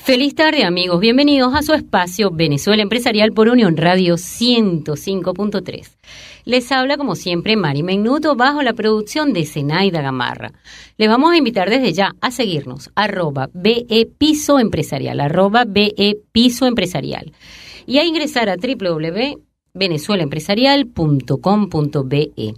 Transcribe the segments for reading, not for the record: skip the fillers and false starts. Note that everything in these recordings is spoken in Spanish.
Feliz tarde, amigos. Bienvenidos a su espacio Venezuela Empresarial por Unión Radio 105.3. Les habla, como siempre, Mari Megnuto, bajo la producción de Zenaida Gamarra. Les vamos a invitar desde ya a seguirnos, @BE-Piso-Empresarial, @BE-Piso-Empresarial, y a ingresar a www.venezuelaempresarial.com.be.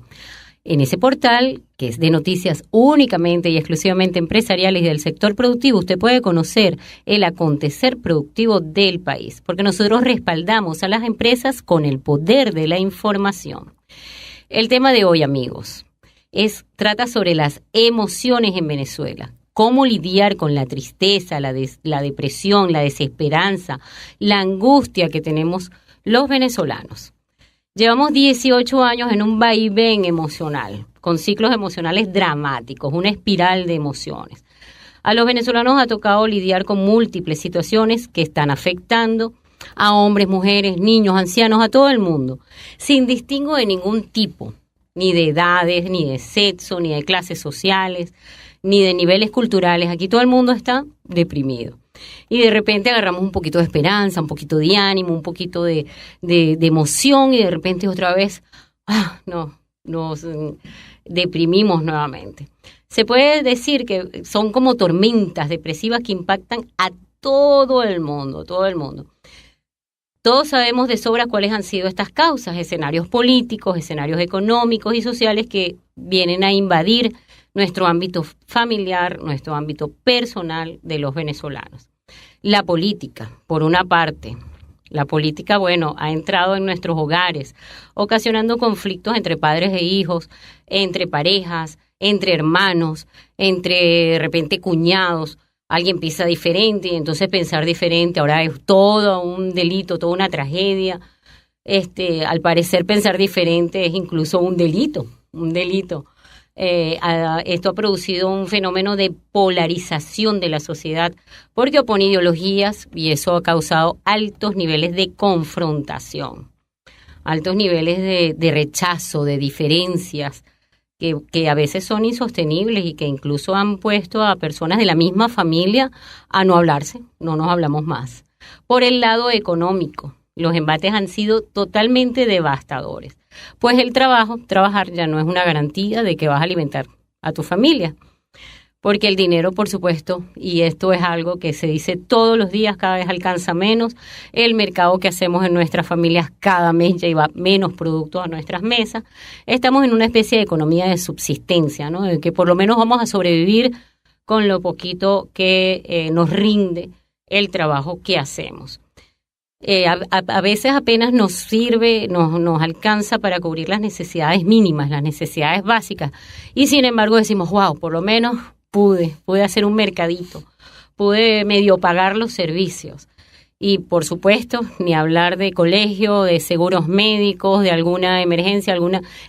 En ese portal, que es de noticias únicamente y exclusivamente empresariales y del sector productivo, usted puede conocer el acontecer productivo del país, porque nosotros respaldamos a las empresas con el poder de la información. El tema de hoy, amigos, trata sobre las emociones en Venezuela. Cómo lidiar con la tristeza, la depresión, la desesperanza, la angustia que tenemos los venezolanos. Llevamos 18 años en un vaivén emocional, con ciclos emocionales dramáticos, una espiral de emociones. A los venezolanos ha tocado lidiar con múltiples situaciones que están afectando a hombres, mujeres, niños, ancianos, a todo el mundo, sin distingo de ningún tipo, ni de edades, ni de sexo, ni de clases sociales, ni de niveles culturales. Aquí todo el mundo está deprimido. Y de repente agarramos un poquito de esperanza, un poquito de ánimo, un poquito de emoción, y de repente otra vez nos deprimimos nuevamente. Se puede decir que son como tormentas depresivas que impactan a todo el mundo, todo el mundo. Todos sabemos de sobra cuáles han sido estas causas, escenarios políticos, escenarios económicos y sociales que vienen a invadir nuestro ámbito familiar, nuestro ámbito personal de los venezolanos. La política, por una parte. La política, ha entrado en nuestros hogares, ocasionando conflictos entre padres e hijos, entre parejas, entre hermanos, entre, de repente, cuñados. Alguien piensa diferente y entonces pensar diferente ahora es todo un delito, toda una tragedia. Al parecer, pensar diferente es incluso un delito, Esto ha producido un fenómeno de polarización de la sociedad porque opone ideologías y eso ha causado altos niveles de confrontación, altos niveles de rechazo, de diferencias que a veces son insostenibles y que incluso han puesto a personas de la misma familia a no hablarse, no nos hablamos más. Por el lado económico, los embates han sido totalmente devastadores. Pues trabajar ya no es una garantía de que vas a alimentar a tu familia, porque el dinero, por supuesto, y esto es algo que se dice todos los días, cada vez alcanza menos. El mercado que hacemos en nuestras familias cada mes lleva menos productos a nuestras mesas. Estamos en una especie de economía de subsistencia, ¿no? De que por lo menos vamos a sobrevivir con lo poquito que nos rinde el trabajo que hacemos. A veces apenas nos sirve, nos alcanza para cubrir las necesidades mínimas, las necesidades básicas. Y sin embargo decimos, wow, por lo menos pude hacer un mercadito, pude medio pagar los servicios. Y por supuesto, ni hablar de colegio, de seguros médicos, de alguna emergencia,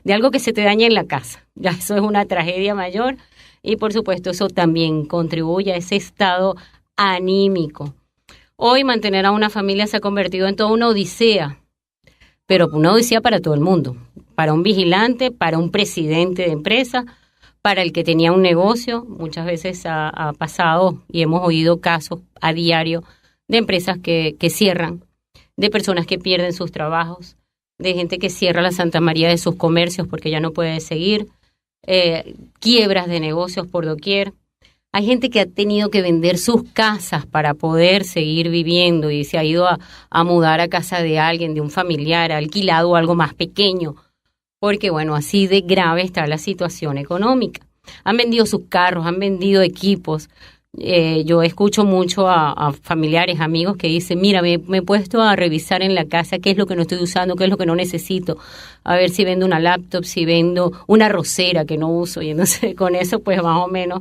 de algo que se te daña en la casa. Ya eso es una tragedia mayor y por supuesto eso también contribuye a ese estado anímico. Hoy mantener a una familia se ha convertido en toda una odisea, pero una odisea para todo el mundo, para un vigilante, para un presidente de empresa, para el que tenía un negocio. Muchas veces ha pasado y hemos oído casos a diario de empresas que cierran, de personas que pierden sus trabajos, de gente que cierra la Santa María de sus comercios porque ya no puede seguir, quiebras de negocios por doquier. Hay gente que ha tenido que vender sus casas para poder seguir viviendo y se ha ido a mudar a casa de alguien, de un familiar, ha alquilado algo más pequeño, porque así de grave está la situación económica. Han vendido sus carros, han vendido equipos. Yo escucho mucho a familiares, amigos que dicen, mira, me he puesto a revisar en la casa qué es lo que no estoy usando, qué es lo que no necesito, a ver si vendo una laptop, si vendo una arrocera que no uso, y entonces con eso pues más o menos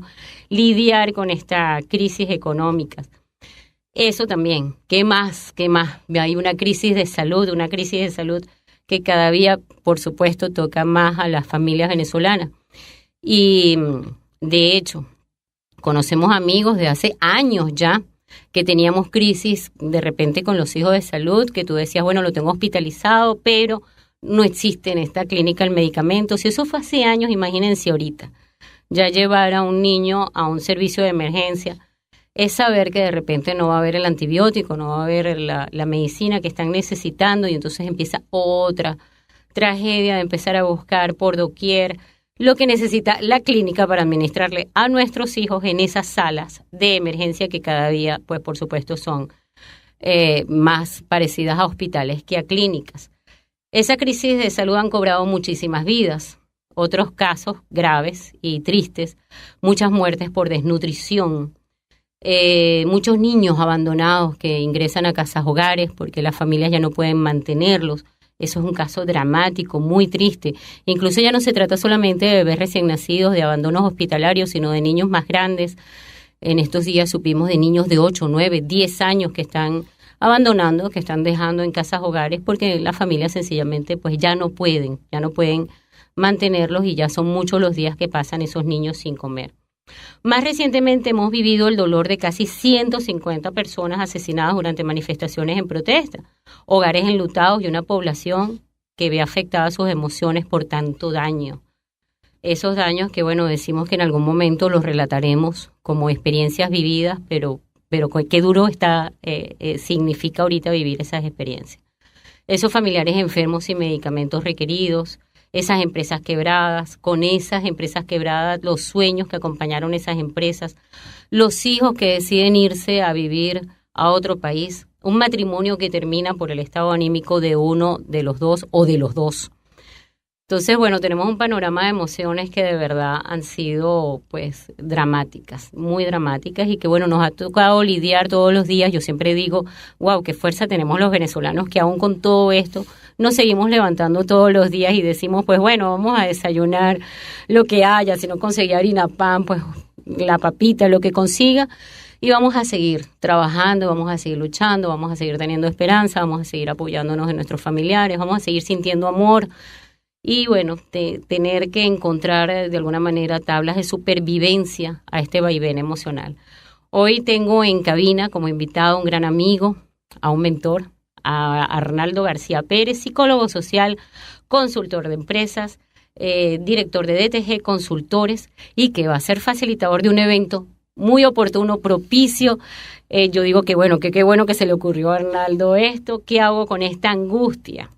lidiar con esta crisis económica. Eso también, ¿qué más? Hay una crisis de salud que cada día, por supuesto, toca más a las familias venezolanas. Y de hecho, conocemos amigos de hace años ya que teníamos crisis de repente con los hijos de salud, que tú decías, lo tengo hospitalizado, pero no existe en esta clínica el medicamento. Si eso fue hace años, imagínense ahorita. Ya llevar a un niño a un servicio de emergencia es saber que de repente no va a haber el antibiótico, no va a haber la medicina que están necesitando y entonces empieza otra tragedia de empezar a buscar por doquier lo que necesita la clínica para administrarle a nuestros hijos en esas salas de emergencia que cada día, pues por supuesto, son más parecidas a hospitales que a clínicas. Esa crisis de salud han cobrado muchísimas vidas, otros casos graves y tristes, muchas muertes por desnutrición, muchos niños abandonados que ingresan a casas hogares porque las familias ya no pueden mantenerlos. Eso es un caso dramático, muy triste. Incluso ya no se trata solamente de bebés recién nacidos, de abandonos hospitalarios, sino de niños más grandes. En estos días supimos de niños de 8, 9, 10 años que están abandonando, que están dejando en casas hogares porque las familias sencillamente pues ya no pueden mantenerlos y ya son muchos los días que pasan esos niños sin comer. Más recientemente hemos vivido el dolor de casi 150 personas asesinadas durante manifestaciones en protesta, hogares enlutados y una población que ve afectadas sus emociones por tanto daño. Esos daños que, bueno, decimos que en algún momento los relataremos como experiencias vividas, pero qué duro significa ahorita vivir esas experiencias. Esos familiares enfermos sin medicamentos requeridos, esas empresas quebradas, con esas empresas quebradas, los sueños que acompañaron esas empresas, los hijos que deciden irse a vivir a otro país, un matrimonio que termina por el estado anímico de uno de los dos o de los dos. Entonces, bueno, tenemos un panorama de emociones que de verdad han sido, pues, dramáticas, muy dramáticas y que, bueno, nos ha tocado lidiar todos los días. Yo siempre digo, wow, qué fuerza tenemos los venezolanos que aún con todo esto nos seguimos levantando todos los días y decimos, pues, bueno, vamos a desayunar lo que haya, si no conseguía harina, pan, pues, la papita, lo que consiga. Y vamos a seguir trabajando, vamos a seguir luchando, vamos a seguir teniendo esperanza, vamos a seguir apoyándonos en nuestros familiares, vamos a seguir sintiendo amor. Y bueno, tener que encontrar de alguna manera tablas de supervivencia a este vaivén emocional. Hoy tengo en cabina como invitado a un gran amigo, a un mentor, a Arnaldo García Pérez, psicólogo social, consultor de empresas, director de DTG Consultores y que va a ser facilitador de un evento muy oportuno, propicio. Yo digo que bueno, qué bueno que se le ocurrió a Arnaldo esto, ¿qué hago con esta angustia?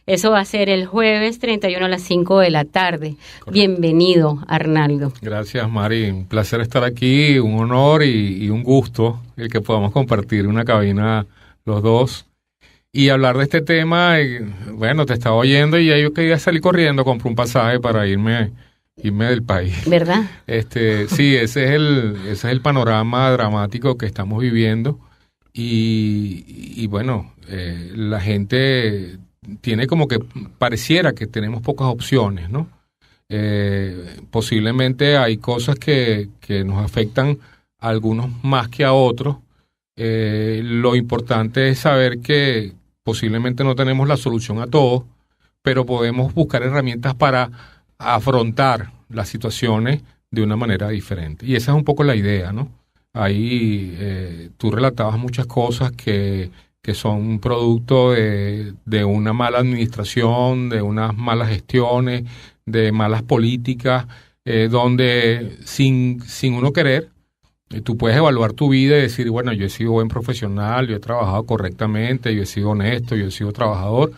Eso va a ser el jueves 31 a las 5 de la tarde. Correcto. Bienvenido, Arnaldo. Gracias, Mari. Un placer estar aquí, un honor y un gusto el que podamos compartir una cabina los dos y hablar de este tema. Bueno, te estaba oyendo y ya yo quería salir corriendo, compré un pasaje para irme del país. ¿Verdad? Sí, ese es el panorama dramático que estamos viviendo y bueno, la gente tiene como que pareciera que tenemos pocas opciones, ¿no? Posiblemente hay cosas que nos afectan a algunos más que a otros. Lo importante es saber que posiblemente no tenemos la solución a todo, pero podemos buscar herramientas para afrontar las situaciones de una manera diferente. Y esa es un poco la idea, ¿no? Ahí tú relatabas muchas cosas que son producto de una mala administración, de unas malas gestiones, de malas políticas, donde sin uno querer, tú puedes evaluar tu vida y decir, bueno, yo he sido buen profesional, yo he trabajado correctamente, yo he sido honesto, yo he sido trabajador,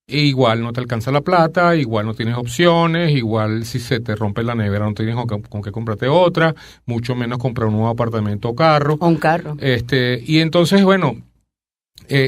e igual no te alcanza la plata, igual no tienes opciones, igual si se te rompe la nevera no tienes con qué comprarte otra, mucho menos comprar un nuevo apartamento o carro. O un carro. Y entonces, bueno,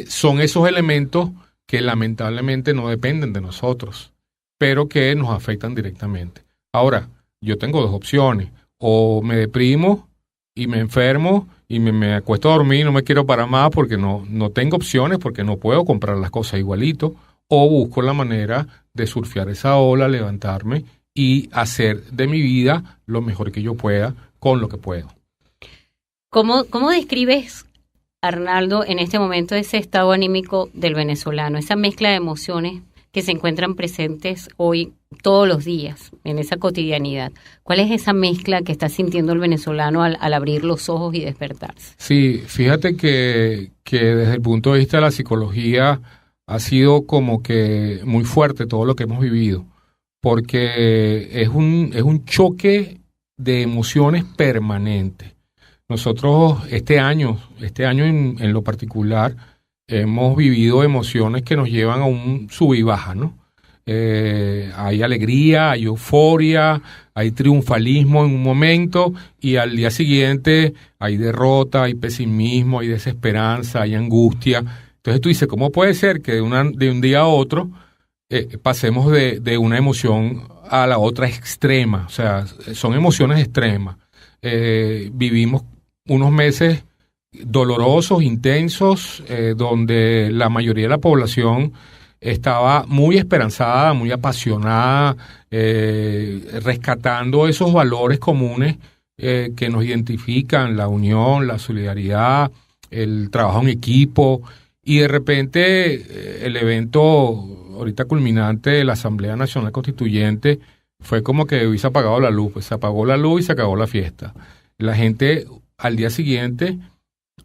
son esos elementos que lamentablemente no dependen de nosotros, pero que nos afectan directamente. Ahora, yo tengo dos opciones, o me deprimo y me enfermo y me acuesto a dormir y no me quiero parar más porque no tengo opciones, porque no puedo comprar las cosas igualito, o busco la manera de surfear esa ola, levantarme y hacer de mi vida lo mejor que yo pueda con lo que puedo. ¿Cómo describes, Arnaldo, en este momento ese estado anímico del venezolano, esa mezcla de emociones que se encuentran presentes hoy todos los días en esa cotidianidad? ¿Cuál es esa mezcla que está sintiendo el venezolano al abrir los ojos y despertarse? Sí, fíjate que desde el punto de vista de la psicología ha sido como que muy fuerte todo lo que hemos vivido, porque es un choque de emociones permanente. Nosotros este año en lo particular, hemos vivido emociones que nos llevan a un sub y baja, ¿no? Hay alegría, hay euforia, hay triunfalismo en un momento y al día siguiente hay derrota, hay pesimismo, hay desesperanza, hay angustia. Entonces tú dices, ¿cómo puede ser que de un día a otro pasemos de una emoción a la otra extrema? O sea, son emociones extremas. Vivimos unos meses dolorosos, intensos, donde la mayoría de la población estaba muy esperanzada, muy apasionada, rescatando esos valores comunes que nos identifican, la unión, la solidaridad, el trabajo en equipo, y de repente el evento ahorita culminante de la Asamblea Nacional Constituyente fue como que hubiese apagado la luz, pues se apagó la luz y se acabó la fiesta. La gente al día siguiente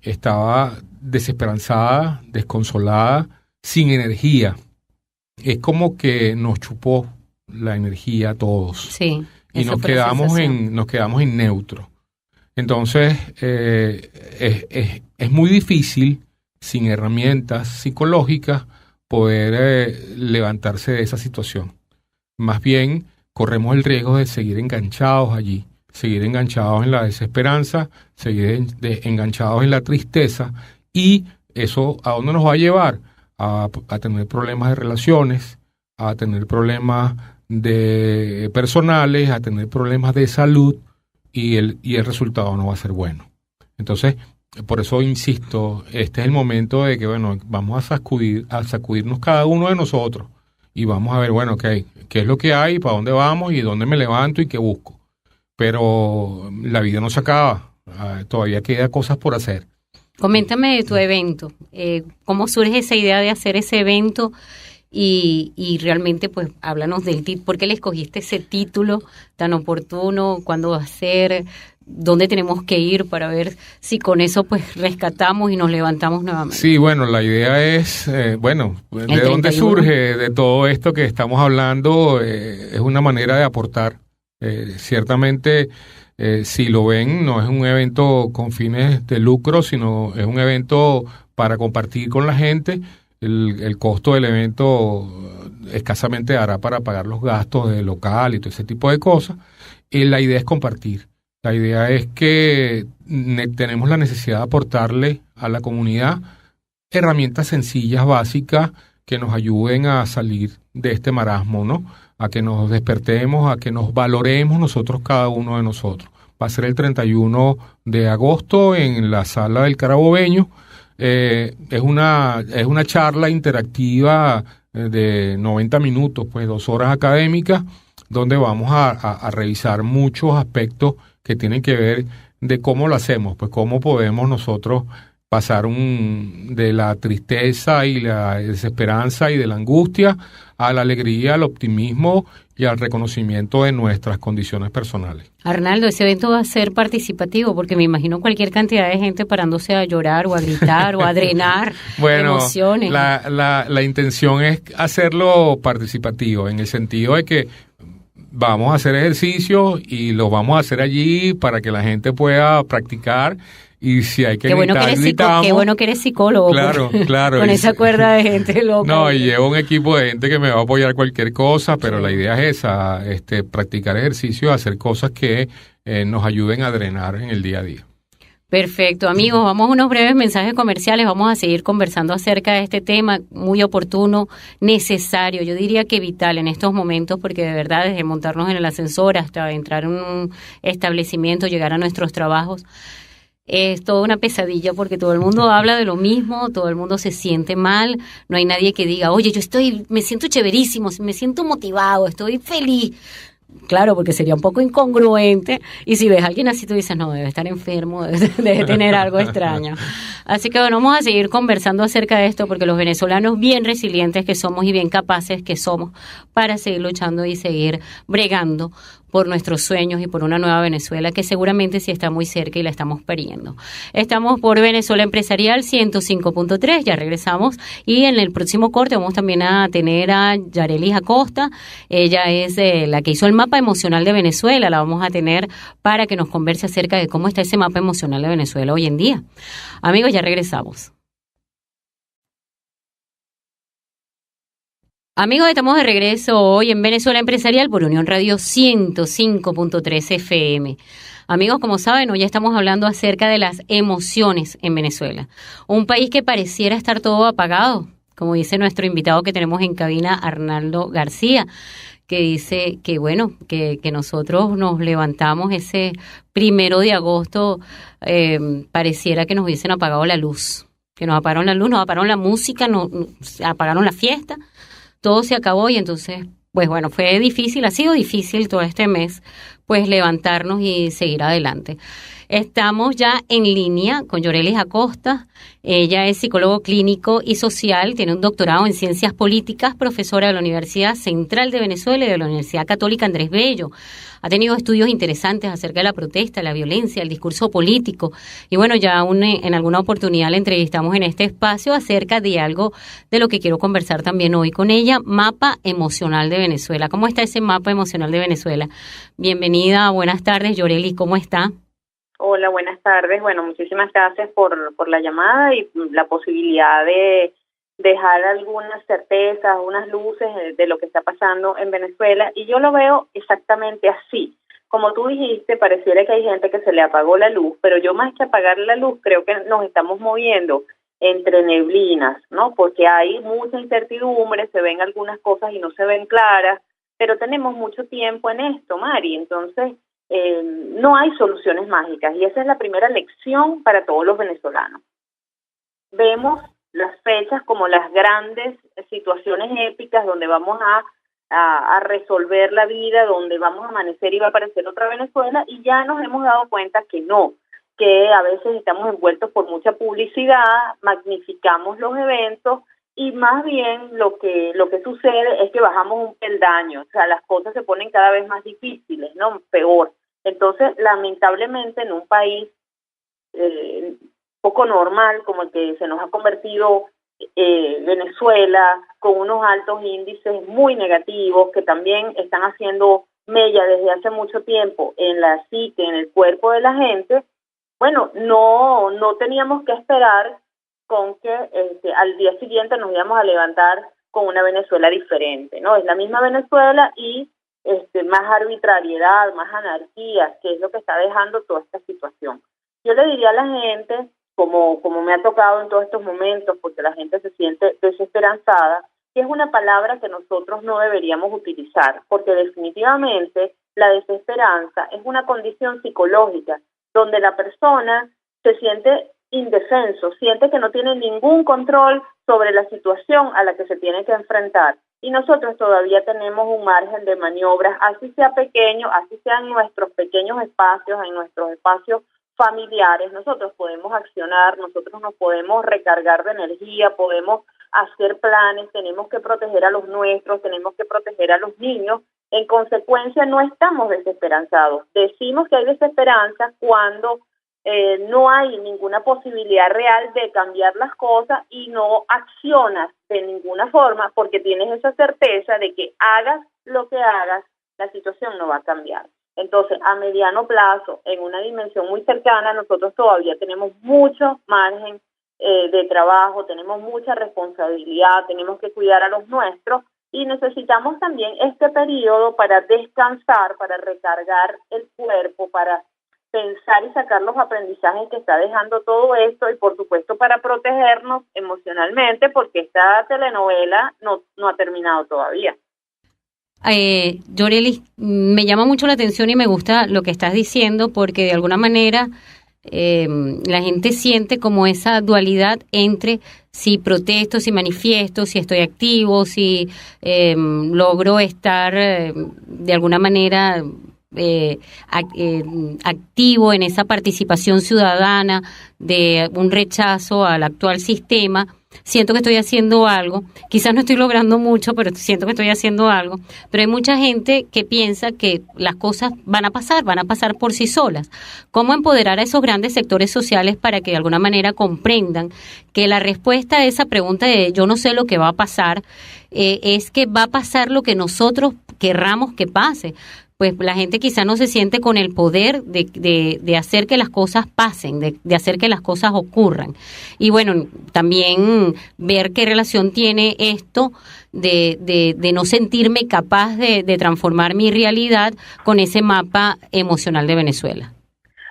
estaba desesperanzada, desconsolada, sin energía. Es como que nos chupó la energía a todos. Sí. Y nos quedamos en neutro. Entonces, es muy difícil, sin herramientas psicológicas, poder levantarse de esa situación. Más bien, corremos el riesgo de seguir enganchados allí, seguir enganchados en la desesperanza, seguir enganchados en la tristeza, y eso ¿a dónde nos va a llevar? A tener problemas de relaciones, a tener problemas de personales, a tener problemas de salud, y el resultado no va a ser bueno. Entonces, por eso insisto, este es el momento de que, bueno, vamos a sacudirnos cada uno de nosotros y vamos a ver, bueno, okay, qué es lo que hay, para dónde vamos y dónde me levanto y qué busco. Pero la vida no se acaba, todavía queda cosas por hacer. Coméntame de tu evento, ¿cómo surge esa idea de hacer ese evento? Y realmente, pues, háblanos del título. ¿Por qué le escogiste ese título tan oportuno? ¿Cuándo va a ser? ¿Dónde tenemos que ir para ver si con eso, pues, rescatamos y nos levantamos nuevamente? Sí, bueno, la idea es, ¿de dónde surge de todo esto que estamos hablando? Es una manera de aportar. Ciertamente, si lo ven, no es un evento con fines de lucro, sino es un evento para compartir con la gente. El costo del evento escasamente dará para pagar los gastos del local y todo ese tipo de cosas. La idea es compartir. La idea es que tenemos la necesidad de aportarle a la comunidad herramientas sencillas, básicas, que nos ayuden a salir de este marasmo, ¿no? A que nos despertemos, a que nos valoremos nosotros, cada uno de nosotros. Va a ser el 31 de agosto en la Sala del Carabobeño. Es una charla interactiva de 90 minutos, pues 2 horas académicas, donde vamos a revisar muchos aspectos que tienen que ver de cómo lo hacemos, pues cómo podemos nosotros pasar de la tristeza y la desesperanza y de la angustia a la alegría, al optimismo y al reconocimiento de nuestras condiciones personales. Arnaldo, ese evento va a ser participativo, porque me imagino cualquier cantidad de gente parándose a llorar o a gritar o a drenar emociones. La intención es hacerlo participativo, en el sentido de que vamos a hacer ejercicio y lo vamos a hacer allí para que la gente pueda practicar. Y si hay que gritar, gritamos. Qué bueno que eres psicólogo. Claro. Con esa cuerda de gente loca. No, y llevo un equipo de gente que me va a apoyar cualquier cosa, pero sí, la idea es esa, practicar ejercicio, hacer cosas que nos ayuden a drenar en el día a día. Perfecto, amigos, vamos a unos breves mensajes comerciales, vamos a seguir conversando acerca de este tema muy oportuno, necesario, yo diría que vital en estos momentos, porque de verdad desde montarnos en el ascensor hasta entrar en un establecimiento, llegar a nuestros trabajos, es toda una pesadilla, porque todo el mundo habla de lo mismo, todo el mundo se siente mal, no hay nadie que diga, oye, me siento chéverísimo, me siento motivado, estoy feliz. Claro, porque sería un poco incongruente, y si ves a alguien así tú dices, no, debe estar enfermo, debe tener algo extraño. Así que bueno, vamos a seguir conversando acerca de esto, porque los venezolanos bien resilientes que somos y bien capaces que somos para seguir luchando y seguir bregando por nuestros sueños y por una nueva Venezuela que seguramente sí está muy cerca y la estamos pariendo. Estamos por Venezuela Empresarial 105.3, ya regresamos, y en el próximo corte vamos también a tener a Yarelis Acosta. Ella es la que hizo el mapa emocional de Venezuela, la vamos a tener para que nos converse acerca de cómo está ese mapa emocional de Venezuela hoy en día. Amigos, ya regresamos. Amigos, estamos de regreso hoy en Venezuela Empresarial por Unión Radio 105.3 FM. Amigos, como saben, hoy estamos hablando acerca de las emociones en Venezuela. Un país que pareciera estar todo apagado, como dice nuestro invitado que tenemos en cabina, Arnaldo García, que dice que bueno, que nosotros nos levantamos ese 1 de agosto, pareciera que nos hubiesen apagado la luz, que nos apagaron la luz, nos apagaron la música, nos apagaron la fiesta. Todo se acabó y entonces, pues bueno, fue difícil, ha sido difícil todo este mes, pues levantarnos y seguir adelante. Estamos ya en línea con Yarelis Acosta. Ella es psicólogo clínico y social, tiene un doctorado en ciencias políticas, profesora de la Universidad Central de Venezuela y de la Universidad Católica Andrés Bello. Ha tenido estudios interesantes acerca de la protesta, la violencia, el discurso político. Y bueno, ya en alguna oportunidad la entrevistamos en este espacio acerca de algo de lo que quiero conversar también hoy con ella, mapa emocional de Venezuela. ¿Cómo está ese mapa emocional de Venezuela? Bienvenida, buenas tardes, Yarelis, ¿cómo está? Hola, buenas tardes. Bueno, muchísimas gracias por la llamada y la posibilidad de dejar algunas certezas, unas luces de lo que está pasando en Venezuela. Y yo lo veo exactamente así. Como tú dijiste, pareciera que hay gente que se le apagó la luz, pero yo más que apagar la luz creo que nos estamos moviendo entre neblinas, ¿no? Porque hay mucha incertidumbre, se ven algunas cosas y no se ven claras, pero tenemos mucho tiempo en esto, Mari. Entonces, no hay soluciones mágicas y esa es la primera lección para todos los venezolanos. Vemos las fechas como las grandes situaciones épicas donde vamos a resolver la vida, donde vamos a amanecer y va a aparecer otra Venezuela, y ya nos hemos dado cuenta que no, que a veces estamos envueltos por mucha publicidad, magnificamos los eventos y más bien lo que sucede es que bajamos un peldaño, o sea, las cosas se ponen cada vez más difíciles, ¿no? Peor. Entonces, lamentablemente, en un país poco normal como el que se nos ha convertido Venezuela, con unos altos índices muy negativos que también están haciendo mella desde hace mucho tiempo en la psique, en el cuerpo de la gente, bueno, no teníamos que esperar con que al día siguiente nos íbamos a levantar con una Venezuela diferente, ¿no? Es la misma Venezuela y más arbitrariedad, más anarquía, que es lo que está dejando toda esta situación. Yo le diría a la gente, como me ha tocado en todos estos momentos, porque la gente se siente desesperanzada, que es una palabra que nosotros no deberíamos utilizar, porque definitivamente la desesperanza es una condición psicológica donde la persona se siente indefenso, siente que no tiene ningún control sobre la situación a la que se tiene que enfrentar. Y nosotros todavía tenemos un margen de maniobras, así sea pequeño, así sean nuestros pequeños espacios, en nuestros espacios familiares, nosotros podemos accionar, nosotros nos podemos recargar de energía, podemos hacer planes, tenemos que proteger a los nuestros, tenemos que proteger a los niños. En consecuencia, no estamos desesperanzados. Decimos que hay desesperanza cuando no hay ninguna posibilidad real de cambiar las cosas y no accionas de ninguna forma porque tienes esa certeza de que hagas lo que hagas, la situación no va a cambiar. Entonces, a mediano plazo, en una dimensión muy cercana, nosotros todavía tenemos mucho margen de trabajo, tenemos mucha responsabilidad, tenemos que cuidar a los nuestros y necesitamos también este periodo para descansar, para recargar el cuerpo, para pensar y sacar los aprendizajes que está dejando todo esto y, por supuesto, para protegernos emocionalmente, porque esta telenovela no ha terminado todavía. Yarelis, me llama mucho la atención y me gusta lo que estás diciendo porque de alguna manera la gente siente como esa dualidad entre si protesto, si manifiesto, si estoy activo, si logro estar de alguna manera activo en esa participación ciudadana de un rechazo al actual sistema. siento que estoy haciendo algo, quizás no estoy logrando mucho, pero siento que estoy haciendo algo, pero hay mucha gente que piensa que las cosas van a pasar por sí solas. ¿Cómo empoderar a esos grandes sectores sociales para que de alguna manera comprendan que la respuesta a esa pregunta de yo no sé lo que va a pasar, es que va a pasar lo que nosotros querramos que pase? Pues la gente quizá no se siente con el poder de hacer que las cosas pasen, de hacer que las cosas ocurran. Y bueno, también ver qué relación tiene esto de no sentirme capaz de transformar mi realidad con ese mapa emocional de Venezuela.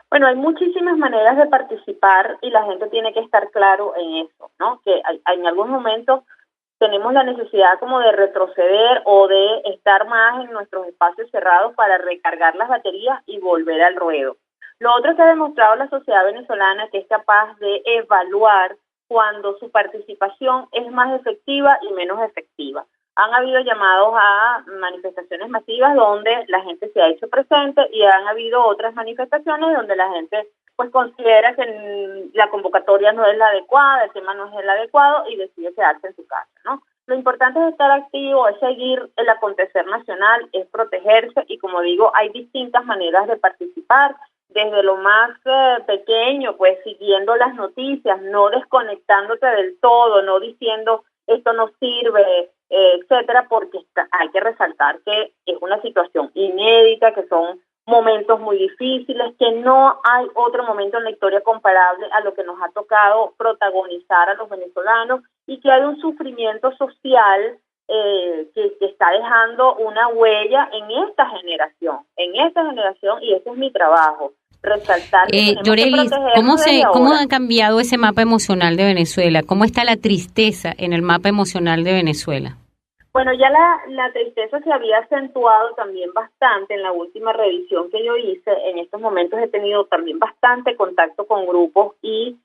Bueno, hay muchísimas maneras de participar y la gente tiene que estar claro en eso, ¿no? Que en algún momento tenemos la necesidad como de retroceder o de estar más en nuestros espacios cerrados para recargar las baterías y volver al ruedo. Lo otro que ha demostrado la sociedad venezolana que es capaz de evaluar cuando su participación es más efectiva y menos efectiva. Han habido llamados a manifestaciones masivas donde la gente se ha hecho presente y han habido otras manifestaciones donde la gente pues considera que la convocatoria no es la adecuada, el tema no es el adecuado y decide quedarse en su casa, ¿no? Lo importante es estar activo, es seguir el acontecer nacional, es protegerse y como digo, hay distintas maneras de participar, desde lo más pequeño, pues siguiendo las noticias, no desconectándote del todo, no diciendo esto no sirve, etcétera, porque hay que resaltar que es una situación inédita, que son momentos muy difíciles, que no hay otro momento en la historia comparable a lo que nos ha tocado protagonizar a los venezolanos y que hay un sufrimiento social que está dejando una huella en esta generación y ese es mi trabajo, resaltar que Yorelis, ¿cómo ha cambiado ese mapa emocional de Venezuela? ¿Cómo está la tristeza en el mapa emocional de Venezuela? Bueno, ya la tristeza se había acentuado también bastante en la última revisión que yo hice. En estos momentos he tenido también bastante contacto con grupos y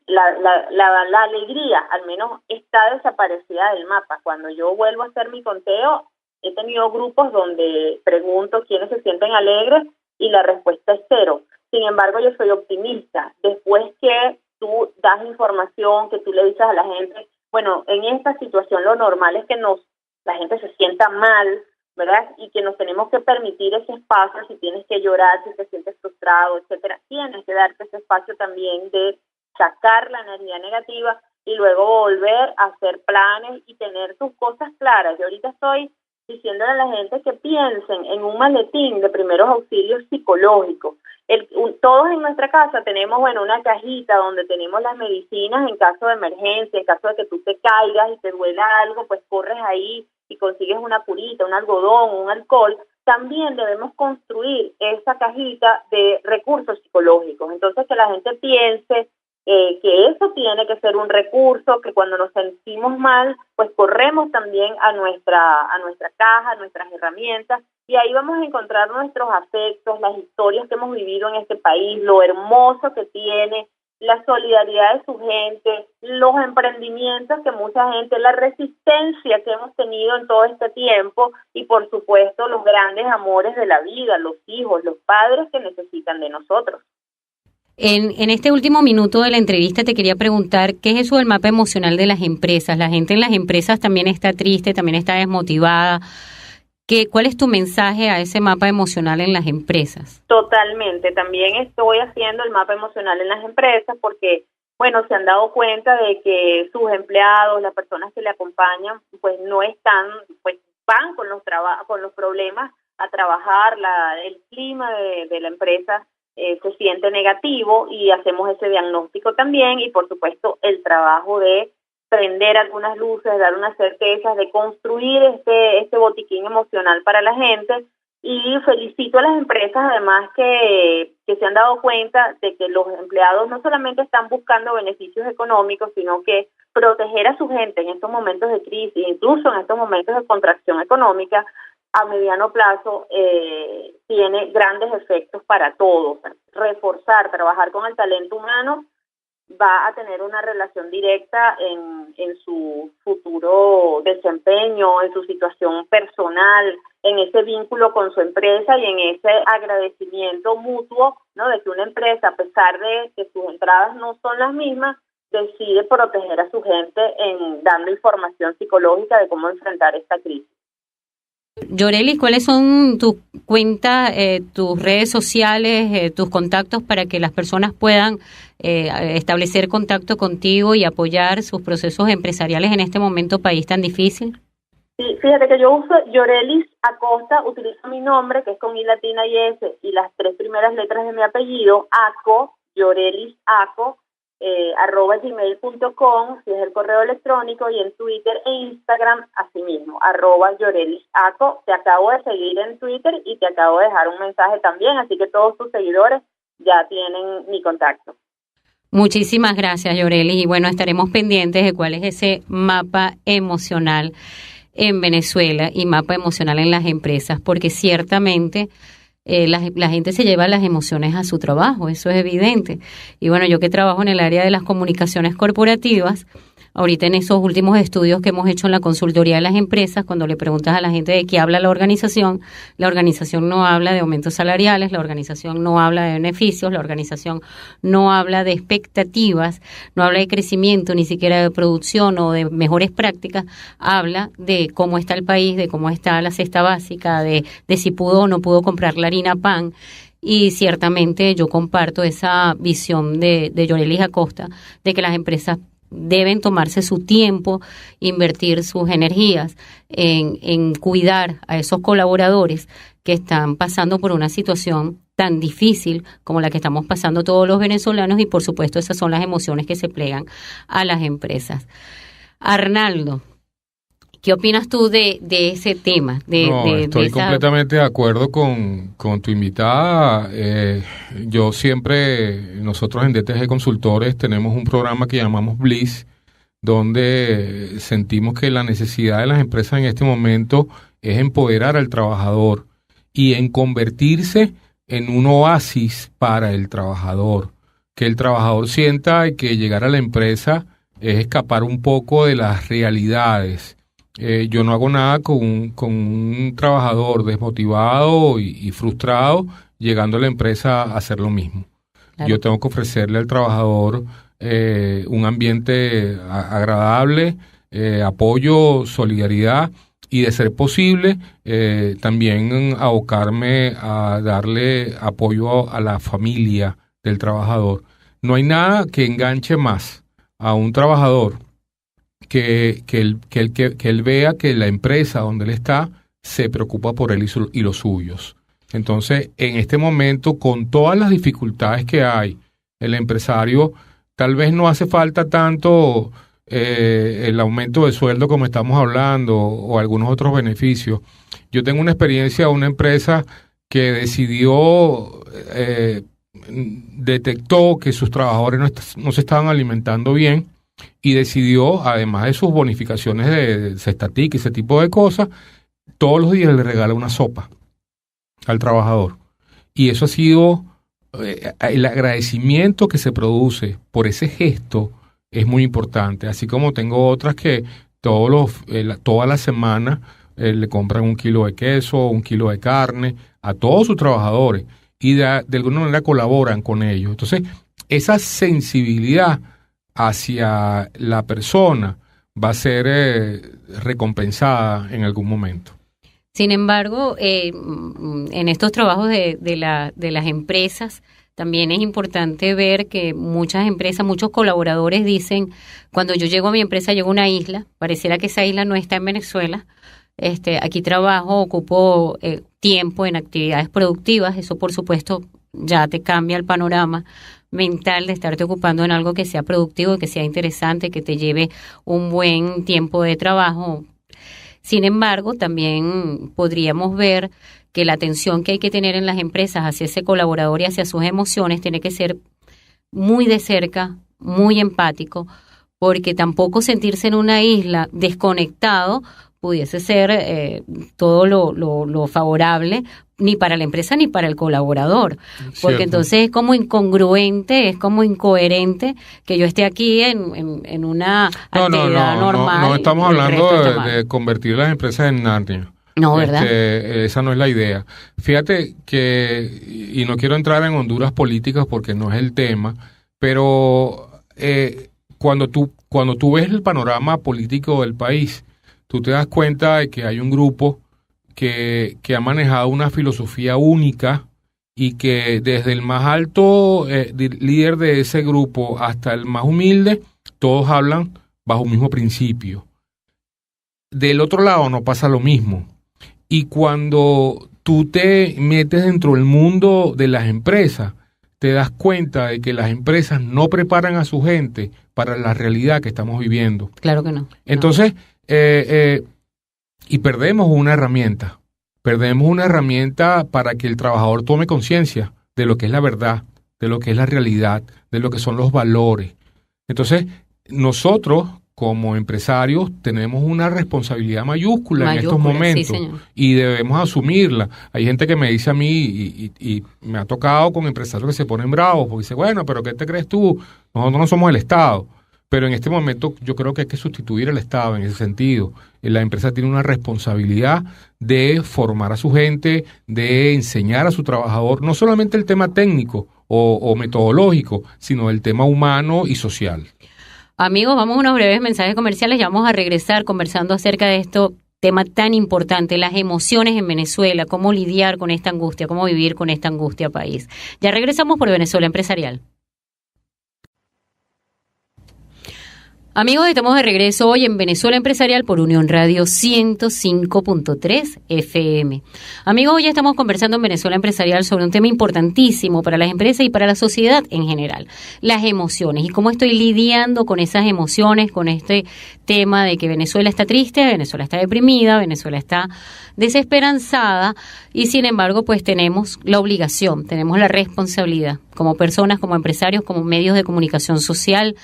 la alegría al menos está desaparecida del mapa. Cuando yo vuelvo a hacer mi conteo, he tenido grupos donde pregunto quiénes se sienten alegres y la respuesta es 0. Sin embargo, yo soy optimista. Después que tú das información, que tú le dices a la gente, bueno, en esta situación lo normal es que la gente se sienta mal, ¿verdad? Y que nos tenemos que permitir ese espacio, si tienes que llorar, si te sientes frustrado, etcétera. Tienes que darte ese espacio también de sacar la energía negativa y luego volver a hacer planes y tener tus cosas claras. Yo ahorita estoy diciéndole a la gente que piensen en un maletín de primeros auxilios psicológicos. Todos en nuestra casa tenemos, una cajita donde tenemos las medicinas en caso de emergencia, en caso de que tú te caigas y te duela algo, pues corres ahí y consigues una curita, un algodón, un alcohol. También debemos construir esa cajita de recursos psicológicos. Entonces, que la gente piense que eso tiene que ser un recurso, que cuando nos sentimos mal, pues corremos también a nuestra caja, a nuestras herramientas, y ahí vamos a encontrar nuestros afectos, las historias que hemos vivido en este país, lo hermoso que tiene, la solidaridad de su gente, los emprendimientos que mucha gente, la resistencia que hemos tenido en todo este tiempo y por supuesto los grandes amores de la vida, los hijos, los padres que necesitan de nosotros. En este último minuto de la entrevista te quería preguntar, ¿qué es eso del mapa emocional de las empresas? La gente en las empresas también está triste, también está desmotivada. ¿Cuál es tu mensaje a ese mapa emocional en las empresas? Totalmente, también estoy haciendo el mapa emocional en las empresas porque, se han dado cuenta de que sus empleados, las personas que le acompañan, pues no están, pues van con los problemas a trabajar, el clima de la empresa se siente negativo y hacemos ese diagnóstico también y por supuesto el trabajo de prender algunas luces, dar unas certezas, de construir este botiquín emocional para la gente y felicito a las empresas además que se han dado cuenta de que los empleados no solamente están buscando beneficios económicos, sino que proteger a su gente en estos momentos de crisis, incluso en estos momentos de contracción económica, a mediano plazo tiene grandes efectos para todos. Reforzar, trabajar con el talento humano va a tener una relación directa en su futuro desempeño, en su situación personal, en ese vínculo con su empresa y en ese agradecimiento mutuo, ¿no? De que una empresa, a pesar de que sus entradas no son las mismas, decide proteger a su gente dando información psicológica de cómo enfrentar esta crisis. Yorelis, ¿cuáles son tus cuentas, tus redes sociales, tus contactos para que las personas puedan establecer contacto contigo y apoyar sus procesos empresariales en este momento país tan difícil? Sí, fíjate que yo uso Yorelis Acosta, utilizo mi nombre, que es con I latina y S, y las 3 primeras letras de mi apellido, Aco, Yorelis Aco, @gmail.com, si es el correo electrónico, y en Twitter e Instagram asimismo, @YorelisAco. Te acabo de seguir en Twitter y te acabo de dejar un mensaje también, así que todos tus seguidores ya tienen mi contacto. Muchísimas gracias, Yorelis, y bueno, estaremos pendientes de cuál es ese mapa emocional en Venezuela y mapa emocional en las empresas, porque ciertamente la gente se lleva las emociones a su trabajo, eso es evidente. Y bueno, yo que trabajo en el área de las comunicaciones corporativas, ahorita en esos últimos estudios que hemos hecho en la consultoría de las empresas, cuando le preguntas a la gente de qué habla la organización no habla de aumentos salariales, la organización no habla de beneficios, la organización no habla de expectativas, no habla de crecimiento, ni siquiera de producción o de mejores prácticas, habla de cómo está el país, de cómo está la cesta básica, de si pudo o no pudo comprar la harina pan. Y ciertamente yo comparto esa visión de Yorelis Acosta, de que las empresas deben tomarse su tiempo, invertir sus energías en cuidar a esos colaboradores que están pasando por una situación tan difícil como la que estamos pasando todos los venezolanos, y por supuesto esas son las emociones que se plegan a las empresas. Arnaldo, ¿qué opinas tú de ese tema? Estoy completamente de acuerdo con tu invitada. Nosotros en DTG Consultores tenemos un programa que llamamos Bliss, donde sentimos que la necesidad de las empresas en este momento es empoderar al trabajador y en convertirse en un oasis para el trabajador. Que el trabajador sienta que llegar a la empresa es escapar un poco de las realidades. Yo no hago nada con un trabajador desmotivado y frustrado llegando a la empresa a hacer lo mismo. Claro. Yo tengo que ofrecerle al trabajador un ambiente agradable, apoyo, solidaridad, y de ser posible también abocarme a darle apoyo a la familia del trabajador. No hay nada que enganche más a un trabajador que él vea que la empresa donde él está se preocupa por él y los suyos. Entonces, en este momento, con todas las dificultades que hay, el empresario tal vez no hace falta tanto el aumento de sueldo como estamos hablando o algunos otros beneficios. Yo tengo una experiencia de una empresa que detectó que sus trabajadores no se estaban alimentando bien, y decidió, además de sus bonificaciones de Cestatic y ese tipo de cosas, todos los días le regala una sopa al trabajador. Y eso ha sido el agradecimiento que se produce por ese gesto es muy importante. Así como tengo otras que toda la semana le compran 1 kilo de queso, 1 kilo de carne a todos sus trabajadores y de alguna manera colaboran con ellos. Entonces, esa sensibilidad hacia la persona va a ser recompensada en algún momento. Sin embargo, en estos trabajos de las empresas, también es importante ver que muchas empresas, muchos colaboradores dicen, cuando yo llego a mi empresa, llego a una isla, pareciera que esa isla no está en Venezuela, aquí trabajo, ocupo tiempo en actividades productivas, eso por supuesto ya te cambia el panorama mental de estarte ocupando en algo que sea productivo, que sea interesante, que te lleve un buen tiempo de trabajo. Sin embargo, también podríamos ver que la atención que hay que tener en las empresas hacia ese colaborador y hacia sus emociones tiene que ser muy de cerca, muy empático, porque tampoco sentirse en una isla desconectado pudiese ser todo lo favorable ni para la empresa ni para el colaborador, porque Cierto. Entonces es como incongruente, es como incoherente que yo esté aquí en una actividad normal. No estamos hablando de convertir las empresas en Narnia. No, ¿verdad? Esa no es la idea. Fíjate que, y no quiero entrar en honduras políticas porque no es el tema, pero cuando tú ves el panorama político del país, tú te das cuenta de que hay un grupo que ha manejado una filosofía única y que desde el más alto líder de ese grupo hasta el más humilde, todos hablan bajo un mismo principio. Del otro lado no pasa lo mismo. Y cuando tú te metes dentro del mundo de las empresas, te das cuenta de que las empresas no preparan a su gente para la realidad que estamos viviendo. Claro que no. Entonces, y perdemos una herramienta. Perdemos una herramienta para que el trabajador tome conciencia de lo que es la verdad, de lo que es la realidad, de lo que son los valores. Entonces, nosotros como empresarios tenemos una responsabilidad mayúscula en estos momentos, sí, y debemos asumirla. Hay gente que me dice a mí, y me ha tocado con empresarios que se ponen bravos, porque dice, bueno, pero ¿qué te crees tú? Nosotros no somos el Estado. Pero en este momento yo creo que hay que sustituir al Estado en ese sentido. La empresa tiene una responsabilidad de formar a su gente, de enseñar a su trabajador, no solamente el tema técnico o metodológico, sino el tema humano y social. Amigos, vamos a unos breves mensajes comerciales y vamos a regresar conversando acerca de esto, tema tan importante, las emociones en Venezuela, cómo lidiar con esta angustia, cómo vivir con esta angustia país. Ya regresamos por Venezuela Empresarial. Amigos, estamos de regreso hoy en Venezuela Empresarial por Unión Radio 105.3 FM. Amigos, hoy estamos conversando en Venezuela Empresarial sobre un tema importantísimo para las empresas y para la sociedad en general, las emociones y cómo estoy lidiando con esas emociones, con este tema de que Venezuela está triste, Venezuela está deprimida, Venezuela está desesperanzada y sin embargo pues tenemos la obligación, tenemos la responsabilidad como personas, como empresarios, como medios de comunicación social,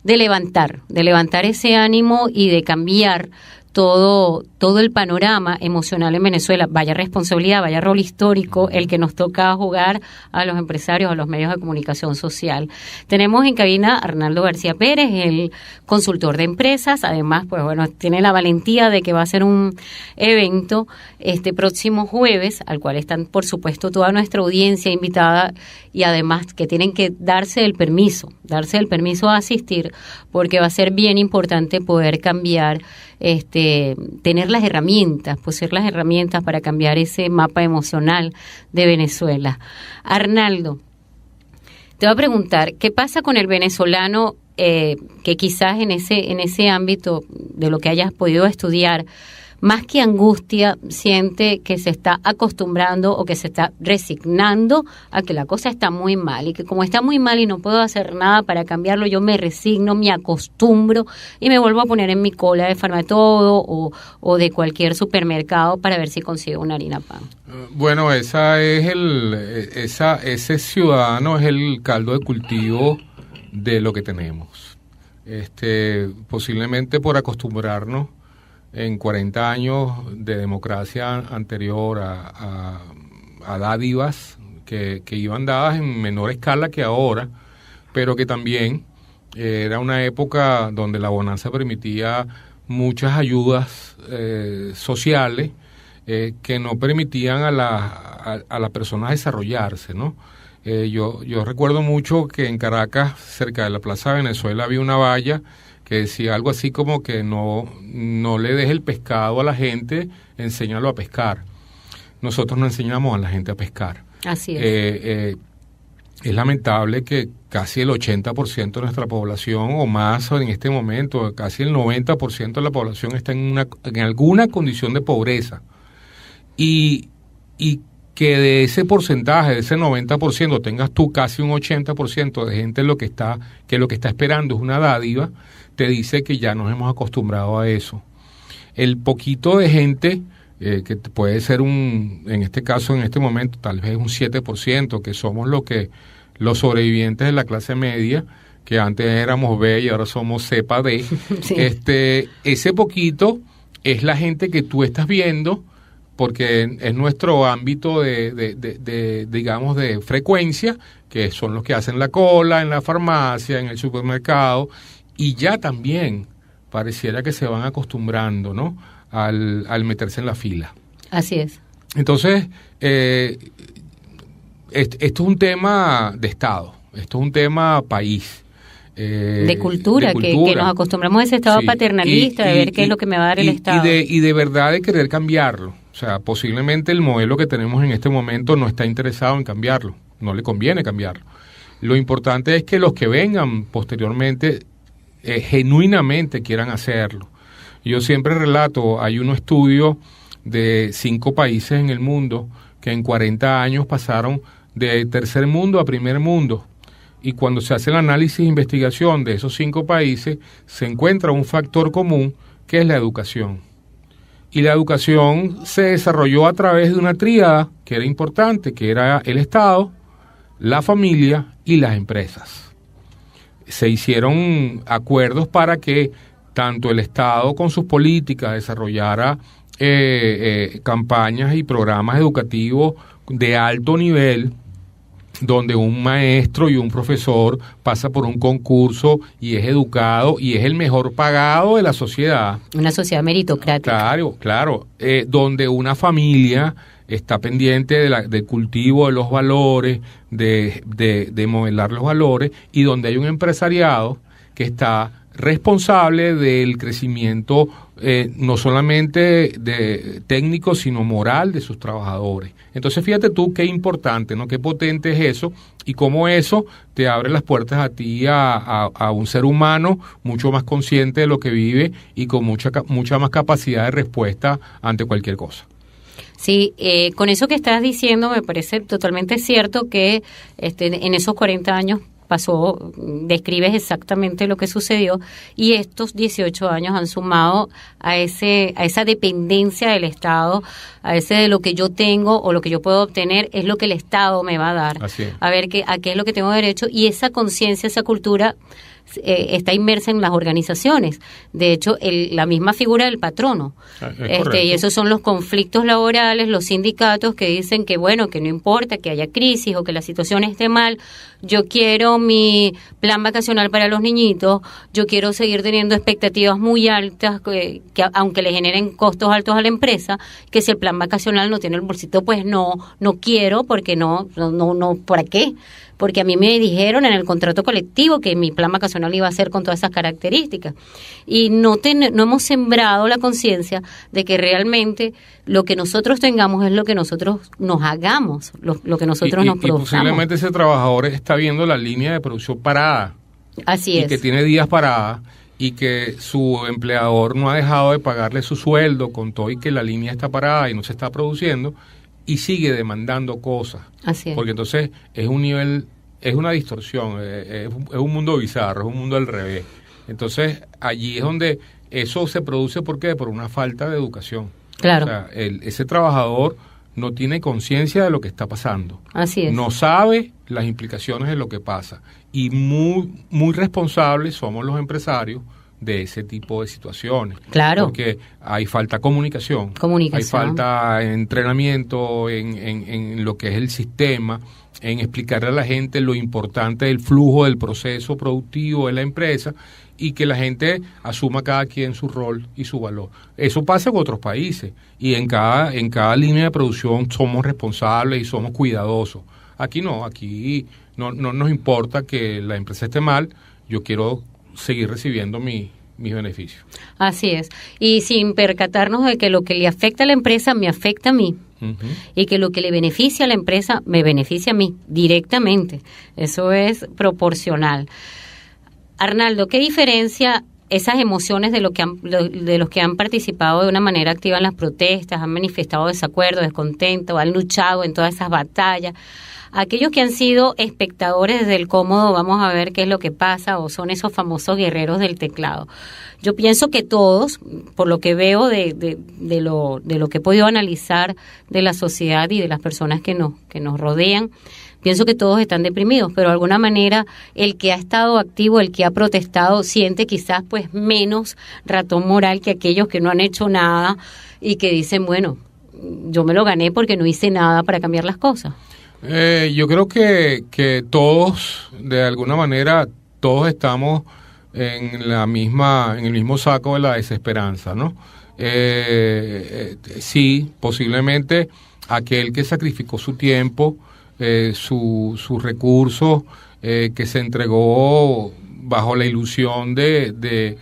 de levantar ese ánimo y de cambiar todo el panorama emocional en Venezuela. Vaya responsabilidad, vaya rol histórico el que nos toca jugar a los empresarios, a los medios de comunicación social. Tenemos en cabina a Arnaldo García Pérez, el consultor de empresas. Además, pues bueno, tiene la valentía de que va a ser un evento este próximo jueves, al cual están, por supuesto, toda nuestra audiencia invitada y además que tienen que darse el permiso a asistir, porque va a ser bien importante poder cambiar, tener las herramientas, poseer las herramientas para cambiar ese mapa emocional de Venezuela. Arnaldo, te voy a preguntar, ¿qué pasa con el venezolano que quizás en ese ámbito de lo que hayas podido estudiar, más que angustia, siente que se está acostumbrando o que se está resignando a que la cosa está muy mal y que como está muy mal y no puedo hacer nada para cambiarlo, yo me resigno, me acostumbro y me vuelvo a poner en mi cola de Farmatodo o de cualquier supermercado para ver si consigo una harina pan? Bueno, ese ciudadano es el caldo de cultivo de lo que tenemos. Posiblemente por acostumbrarnos en 40 años de democracia anterior a dádivas que iban dadas en menor escala que ahora, pero que también era una época donde la bonanza permitía muchas ayudas sociales que no permitían a las personas desarrollarse, ¿no? Yo recuerdo mucho que en Caracas, cerca de la Plaza Venezuela, había una valla que decía algo así como que no le des el pescado a la gente, enséñalo a pescar. Nosotros no enseñamos a la gente a pescar. Así es. Es lamentable que casi el 80% de nuestra población, o más en este momento, casi el 90% de la población está en alguna condición de pobreza. Y que de ese porcentaje, de ese 90%, tengas tú casi un 80% de gente que lo que está esperando es una dádiva, te dice que ya nos hemos acostumbrado a eso. El poquito de gente, que puede ser en este caso, en este momento, tal vez un 7%, que somos los sobrevivientes de la clase media, que antes éramos B y ahora somos cepa D, sí. Ese poquito es la gente que tú estás viendo, porque es nuestro ámbito digamos, de frecuencia, que son los que hacen la cola en la farmacia, en el supermercado, y ya también pareciera que se van acostumbrando, ¿no?, al meterse en la fila. Así es. Entonces, esto es un tema de Estado, esto es un tema país. de cultura. Que nos acostumbramos a ese estado paternalista, de ver qué es lo que me va a dar el Estado. Y de verdad de querer cambiarlo. O sea, posiblemente el modelo que tenemos en este momento no está interesado en cambiarlo, no le conviene cambiarlo. Lo importante es que los que vengan posteriormente genuinamente quieran hacerlo. Yo siempre relato, hay un estudio de 5 países en el mundo que en 40 años pasaron de tercer mundo a primer mundo. Y cuando se hace el análisis e investigación de esos 5 países, se encuentra un factor común que es la educación. Y la educación se desarrolló a través de una tríada que era importante, que era el Estado, la familia y las empresas. Se hicieron acuerdos para que tanto el Estado con sus políticas desarrollara campañas y programas educativos de alto nivel, donde un maestro y un profesor pasa por un concurso y es educado y es el mejor pagado de la sociedad. Una sociedad meritocrática. Claro. Donde una familia está pendiente del cultivo de los valores, de modelar los valores, y donde hay un empresariado que está responsable del crecimiento no solamente de técnico, sino moral de sus trabajadores. Entonces fíjate tú qué importante, ¿no? Qué potente es eso, y cómo eso te abre las puertas a ti, a un ser humano mucho más consciente de lo que vive y con mucha más capacidad de respuesta ante cualquier cosa. Sí, con eso que estás diciendo me parece totalmente cierto que en esos 40 años pasó, describes exactamente lo que sucedió, y estos 18 años han sumado a esa dependencia del Estado, a ese de lo que yo tengo o lo que yo puedo obtener es lo que el Estado me va a dar. Así es. A ver a qué es lo que tengo derecho, y esa conciencia, esa cultura está inmersa en las organizaciones. De hecho, la misma figura del patrono. Y esos son los conflictos laborales, los sindicatos que dicen que bueno, que no importa que haya crisis o que la situación esté mal, yo quiero mi plan vacacional para los niñitos, yo quiero seguir teniendo expectativas muy altas, que aunque le generen costos altos a la empresa, que si el plan vacacional no tiene el bolsito, pues no quiero, porque no, ¿para qué? Porque a mí me dijeron en el contrato colectivo que mi plan vacacional iba a ser con todas esas características. Y no hemos sembrado la conciencia de que realmente lo que nosotros tengamos es lo que nosotros nos hagamos, lo que nosotros nos produzcamos. Y posiblemente ese trabajador está viendo la línea de producción parada. Así es. Y que tiene días paradas, y que su empleador no ha dejado de pagarle su sueldo con todo y que la línea está parada y no se está produciendo, y sigue demandando cosas. Así es. Porque entonces es un nivel, es una distorsión, es un mundo bizarro, es un mundo al revés. Entonces allí es donde eso se produce. ¿Por qué? Por una falta de educación. Claro. O sea, ese trabajador no tiene conciencia de lo que está pasando. Así es. No sabe las implicaciones de lo que pasa. Y muy responsables somos los empresarios de ese tipo de situaciones. Claro. Porque hay falta de comunicación. Hay falta de entrenamiento en lo que es el sistema, en explicarle a la gente lo importante del flujo del proceso productivo de la empresa, y que la gente asuma cada quien su rol y su valor. Eso pasa en otros países, y en cada línea de producción somos responsables y somos cuidadosos. Aquí no nos importa que la empresa esté mal, yo quiero seguir recibiendo mis beneficios. Así es. Y sin percatarnos de que lo que le afecta a la empresa me afecta a mí. Uh-huh. Y que lo que le beneficia a la empresa me beneficia a mí directamente. Eso es proporcional. Arnaldo, ¿qué diferencia esas emociones de los que han participado de una manera activa en las protestas, han manifestado desacuerdo, descontento, han luchado en todas esas batallas? Aquellos que han sido espectadores desde el cómodo, vamos a ver qué es lo que pasa, o son esos famosos guerreros del teclado. Yo pienso que todos, por lo que veo de lo que he podido analizar de la sociedad y de las personas que nos rodean, pienso que todos están deprimidos, pero de alguna manera el que ha estado activo, el que ha protestado, siente quizás pues menos ratón moral que aquellos que no han hecho nada y que dicen, bueno, yo me lo gané porque no hice nada para cambiar las cosas. Yo creo que todos, de alguna manera, todos estamos en el mismo saco de la desesperanza, ¿no? Sí, posiblemente aquel que sacrificó su tiempo, sus recursos, que se entregó bajo la ilusión de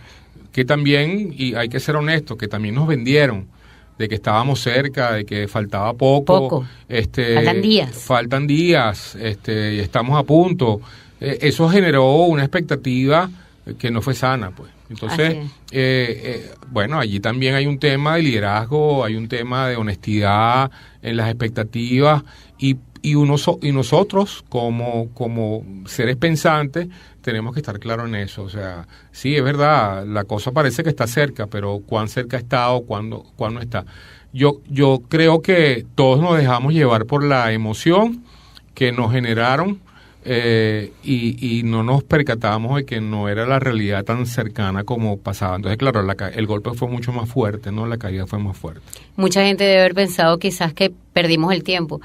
que también, y hay que ser honestos, que también nos vendieron de que estábamos cerca, de que faltaba poco. Faltan días, y estamos a punto. Eso generó una expectativa que no fue sana, pues. Entonces, bueno, allí también hay un tema de liderazgo, hay un tema de honestidad en las expectativas y nosotros como seres pensantes tenemos que estar claros en eso. O sea, sí, es verdad, la cosa parece que está cerca, pero ¿cuán cerca está o cuándo no está? Yo creo que todos nos dejamos llevar por la emoción que nos generaron y no nos percatamos de que no era la realidad tan cercana como pasaba. Entonces, claro, el golpe fue mucho más fuerte, ¿no? La caída fue más fuerte. Mucha gente debe haber pensado quizás que perdimos el tiempo.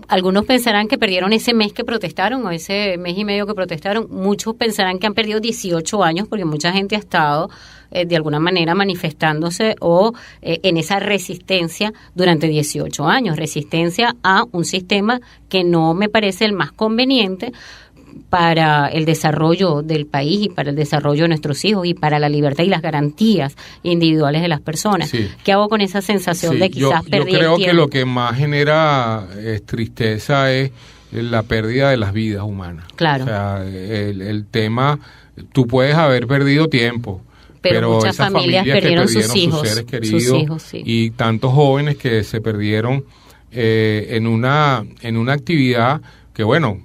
Algunos pensarán que perdieron ese mes que protestaron o ese mes y medio que protestaron. Muchos pensarán que han perdido 18 años porque mucha gente ha estado de alguna manera manifestándose o en esa resistencia durante 18 años. Resistencia a un sistema que no me parece el más conveniente para el desarrollo del país y para el desarrollo de nuestros hijos y para la libertad y las garantías individuales de las personas. Sí. ¿Qué hago con esa sensación de quizás perdí el tiempo? Yo creo que lo que más genera tristeza es la pérdida de las vidas humanas. Claro. O sea, el tema, tú puedes haber perdido tiempo, pero muchas familias perdieron sus seres queridos, sí. Y tantos jóvenes que se perdieron en una actividad que, bueno,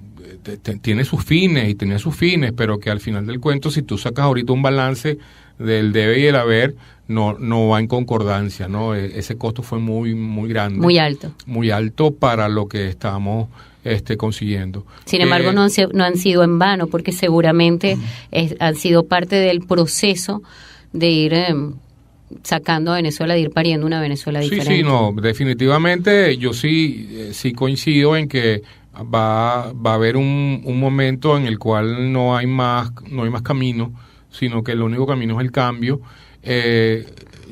tiene sus fines y tenía sus fines, pero que al final del cuento, si tú sacas ahorita un balance del debe y el haber, no va en concordancia, ¿no? Ese costo fue muy grande. Muy alto para lo que estamos consiguiendo. Sin embargo, no han sido en vano, porque seguramente han sido parte del proceso de ir sacando a Venezuela, de ir pariendo una Venezuela diferente. Sí, no, definitivamente yo sí coincido en que va a haber un momento en el cual no hay más camino, sino que el único camino es el cambio.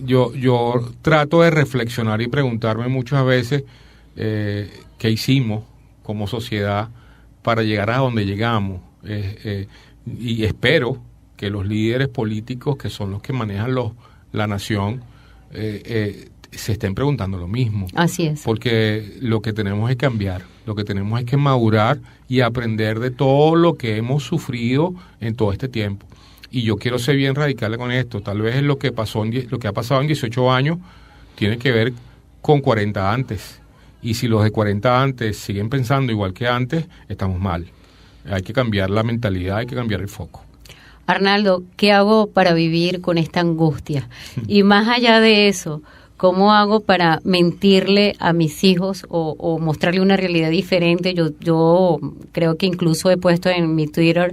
Yo trato de reflexionar y preguntarme muchas veces qué hicimos como sociedad para llegar a donde llegamos, y espero que los líderes políticos, que son los que manejan la nación, se estén preguntando lo mismo. Así es. Porque lo que tenemos es cambiar, lo que tenemos es que madurar y aprender de todo lo que hemos sufrido en todo este tiempo. Y yo quiero ser bien radical con esto. Tal vez lo que ha pasado en 18 años tiene que ver con 40 antes. Y si los de 40 antes siguen pensando igual que antes, estamos mal. Hay que cambiar la mentalidad, hay que cambiar el foco. Arnaldo, ¿qué hago para vivir con esta angustia? Y más allá de eso, ¿cómo hago para mentirle a mis hijos o mostrarle una realidad diferente? Yo creo que incluso he puesto en mi Twitter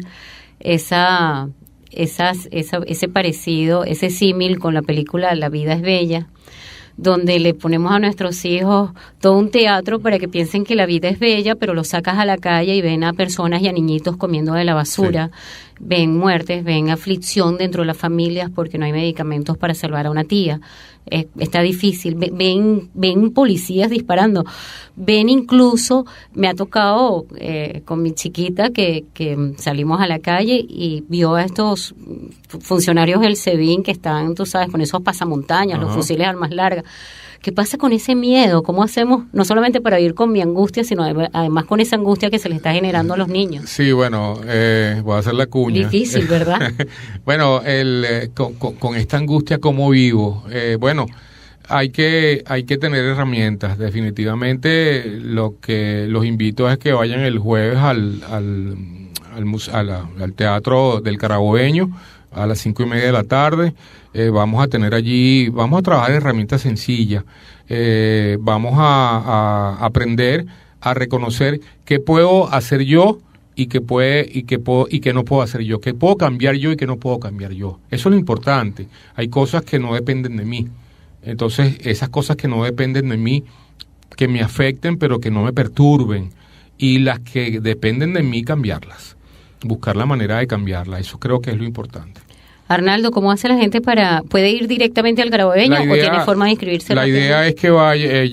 ese parecido, ese símil con la película La vida es bella, donde le ponemos a nuestros hijos todo un teatro para que piensen que la vida es bella, pero los sacas a la calle y ven a personas y a niñitos comiendo de la basura, sí. Ven muertes, ven aflicción dentro de las familias porque no hay medicamentos para salvar a una tía. Está difícil, ven policías disparando, ven incluso, me ha tocado con mi chiquita que salimos a la calle y vio a estos funcionarios del SEBIN que están, tú sabes, con esos pasamontañas, los fusiles de armas largas. ¿Qué pasa con ese miedo? ¿Cómo hacemos, no solamente para vivir con mi angustia, sino además con esa angustia que se le está generando a los niños? Sí, bueno, voy a hacer la cuña. Difícil, ¿verdad? Bueno, con esta angustia, ¿cómo vivo? Bueno, hay que tener herramientas. Definitivamente lo que los invito es que vayan el jueves al Teatro del Carabobeño a las 5:30 de la tarde. Vamos a tener allí, vamos a trabajar herramientas sencillas. Vamos a aprender a reconocer qué puedo hacer yo y qué no puedo hacer yo, qué puedo cambiar yo y qué no puedo cambiar yo. Eso es lo importante. Hay cosas que no dependen de mí. Entonces, esas cosas que no dependen de mí, que me afecten pero que no me perturben, y las que dependen de mí, cambiarlas. Buscar la manera de cambiarla. Eso creo que es lo importante. Arnaldo, ¿cómo hace la gente puede ir directamente al Carabobeño o tiene forma de inscribirse? La idea es que vaya